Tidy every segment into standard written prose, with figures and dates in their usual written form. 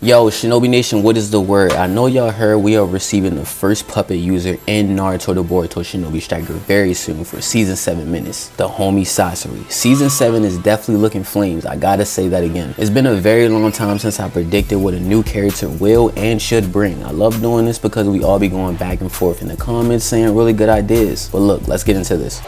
Yo, Shinobi Nation, what is the word? I know y'all heard we are receiving the first puppet user in Naruto the Boruto Shinobi Striker very soon for Season 7 minutes, the homie Sasori. Season 7 is definitely looking flames, I gotta say that again. It's been a very long time since I predicted what a new character will and should bring. I love doing this because we all be going back and forth in the comments saying really good ideas. But look, let's get into this.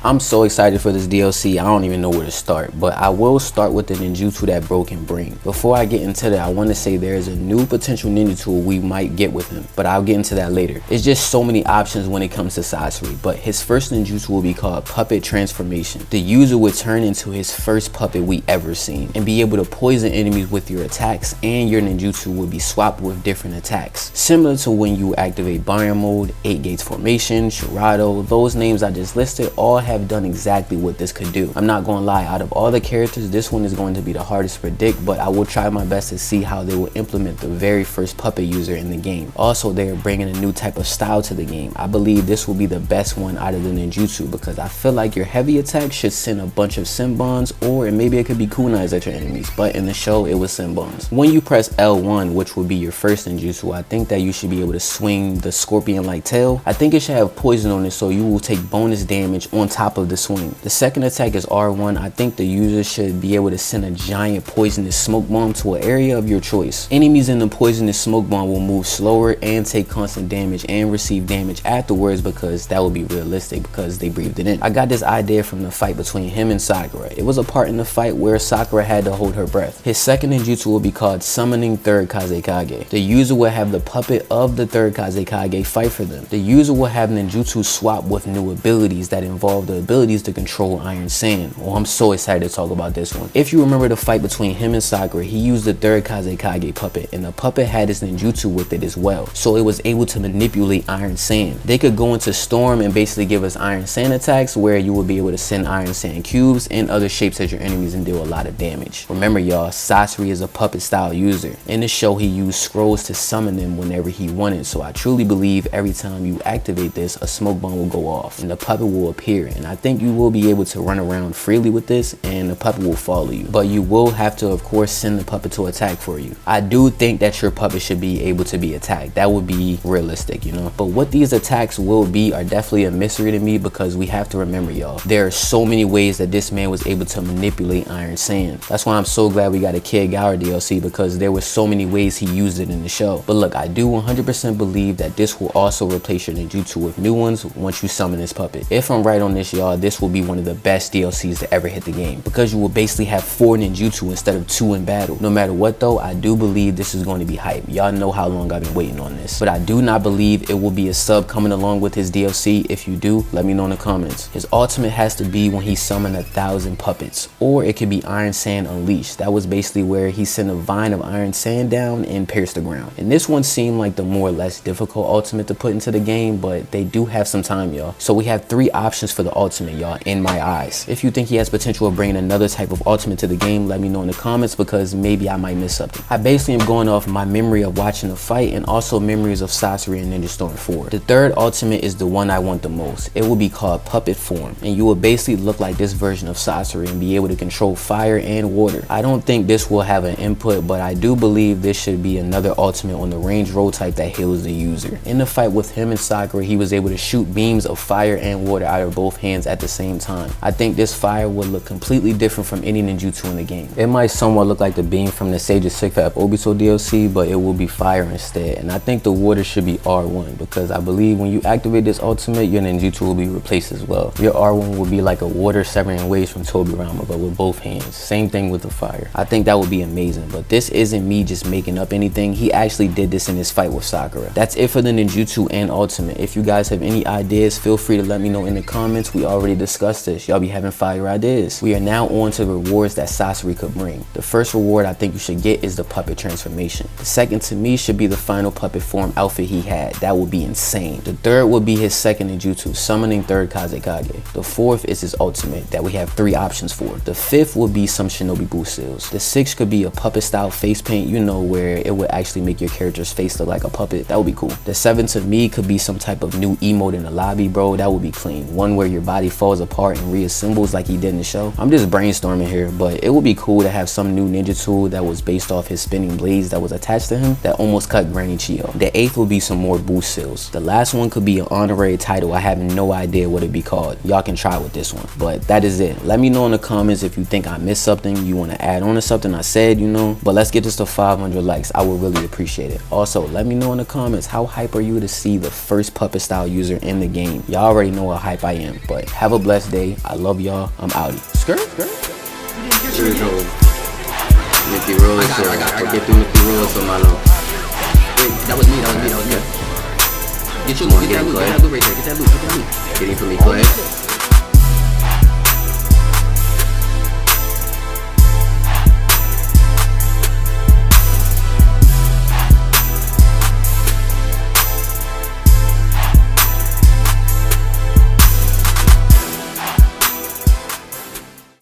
I'm so excited for this DLC, I don't even know where to start, but I will start with the ninjutsu that Bro can bring. Before I get into that, I want to say there is a new potential ninja tool we might get with him, but I'll get into that later. It's just so many options when it comes to Sasori, but his first ninjutsu will be called Puppet Transformation. The user would turn into his first puppet we ever seen, and be able to poison enemies with your attacks, and your ninjutsu will be swapped with different attacks. Similar to when you activate Barrier Mode, 8 Gates Formation, Shirado, those names I just listed all have done exactly what this could do. I'm not gonna lie, out of all the characters, this one is going to be the hardest to predict, but I will try my best to see how they will implement the very first puppet user in the game. Also, they are bringing a new type of style to the game. I believe this will be the best one out of the ninjutsu because I feel like your heavy attack should send a bunch of Senbons, or maybe it could be kunais at your enemies, but in the show it was Senbons. When you press L1, which will be your first ninjutsu, I think that you should be able to swing the scorpion-like tail. I think it should have poison on it, so you will take bonus damage on top of the swing. The second attack is R1. I think the user should be able to send a giant poisonous smoke bomb to an area of your choice. Enemies in the poisonous smoke bomb will move slower and take constant damage and receive damage afterwards because that would be realistic because they breathed it in. I got this idea from the fight between him and Sakura. It was a part in the fight where Sakura had to hold her breath. His second ninjutsu will be called Summoning Third Kazekage. The user will have the puppet of the third Kazekage fight for them. The user will have ninjutsu swap with new abilities that involve the abilities to control Iron Sand. Oh, I'm so excited to talk about this one. If you remember the fight between him and Sakura, he used the third Kazekage puppet, and the puppet had his ninjutsu with it as well, so it was able to manipulate Iron Sand. They could go into Storm and basically give us Iron Sand attacks where you will be able to send Iron Sand cubes and other shapes at your enemies and deal a lot of damage. Remember y'all, Sasori is a puppet style user. In the show he used scrolls to summon them whenever he wanted, so I truly believe every time you activate this, a smoke bomb will go off and the puppet will appear, and I think you will be able to run around freely with this and the puppet will follow you, but you will have to of course send the puppet to attack for you. I do think that your puppet should be able to be attacked. That would be realistic, you know, but what these attacks will be are definitely a mystery to me because we have to remember y'all, there are so many ways that this man was able to manipulate Iron Sand. That's why I'm so glad we got a Kid Gower DLC because there were so many ways he used it in the show. But look, I do 100% believe that this will also replace your ninjutsu with new ones once you summon this puppet. If I'm right on this y'all, this will be one of the best DLCs to ever hit the game because you will basically have 4 ninjutsu instead of 2 in battle. No matter what though, I do believe this is going to be hype. Y'all know how long I've been waiting on this, but I do not believe it will be a sub coming along with his DLC. If you do, let me know in the comments. His ultimate has to be when he summoned 1,000 puppets, or it could be Iron Sand Unleashed. That was basically where he sent a vine of Iron Sand down and pierced the ground, and this one seemed like the more or less difficult ultimate to put into the game, but they do have some time y'all. So we have 3 options for the ultimate y'all in my eyes. If you think he has potential of bringing another type of ultimate to the game, let me know in the comments because maybe I might miss something. I basically am going off my memory of watching the fight and also memories of Sasori and Ninja Storm 4. The third ultimate is the one I want the most. It will be called Puppet Form, and you will basically look like this version of Sasori and be able to control fire and water. I don't think this will have an input, but I do believe this should be another ultimate on the range roll type that heals the user. In the fight with him and Sakura, he was able to shoot beams of fire and water out of both hands at the same time. I think this fire would look completely different from any ninjutsu in the game. It might somewhat look like the beam from the Sage of Sick for Obito DLC, but it will be fire instead. And I think the water should be R1 because I believe when you activate this ultimate, your ninjutsu will be replaced as well. Your R1 will be like a water severing waves from Tobirama, but with both hands. Same thing with the fire. I think that would be amazing, but this isn't me just making up anything. He actually did this in his fight with Sakura. That's it for the ninjutsu and ultimate. If you guys have any ideas, feel free to let me know in the comments. we already discussed this. Y'all be having fire ideas. We are now on to the rewards that Sasori could bring. The first reward I think you should get is the puppet transformation. The second to me should be the final puppet form outfit he had. That would be insane. The third would be his second ninjutsu, summoning third Kazekage. The fourth is his ultimate that we have 3 options for. The fifth would be some shinobi boost seals. The sixth could be a puppet style face paint, you know, where it would actually make your character's face look like a puppet. That would be cool. The seventh to me could be some type of new emote in the lobby, bro. That would be clean. One where your body falls apart and reassembles like he did in the show. I'm just brainstorming here, but it would be cool to have some new ninja tool that was based off his spinning blades that was attached to him that almost cut Granny Chio. The eighth would be some more boost seals. The last one could be an honorary title. I have no idea what it'd be called. Y'all can try with this one, but that is it. Let me know in the comments if you think I missed something, you want to add on to something I said, you know. But let's get this to 500 likes. I would really appreciate it. Also, let me know in the comments, how hype are you to see the first puppet style user in the game? Y'all already know how hype I am, but have a blessed day. I love y'all. I'm outie. Skirt. Here we go. Mickey Rose. I got get through Mickey Rose for Malo. Wait, that was me. Get that loot right there. Get that loot. Get him for me, Clay.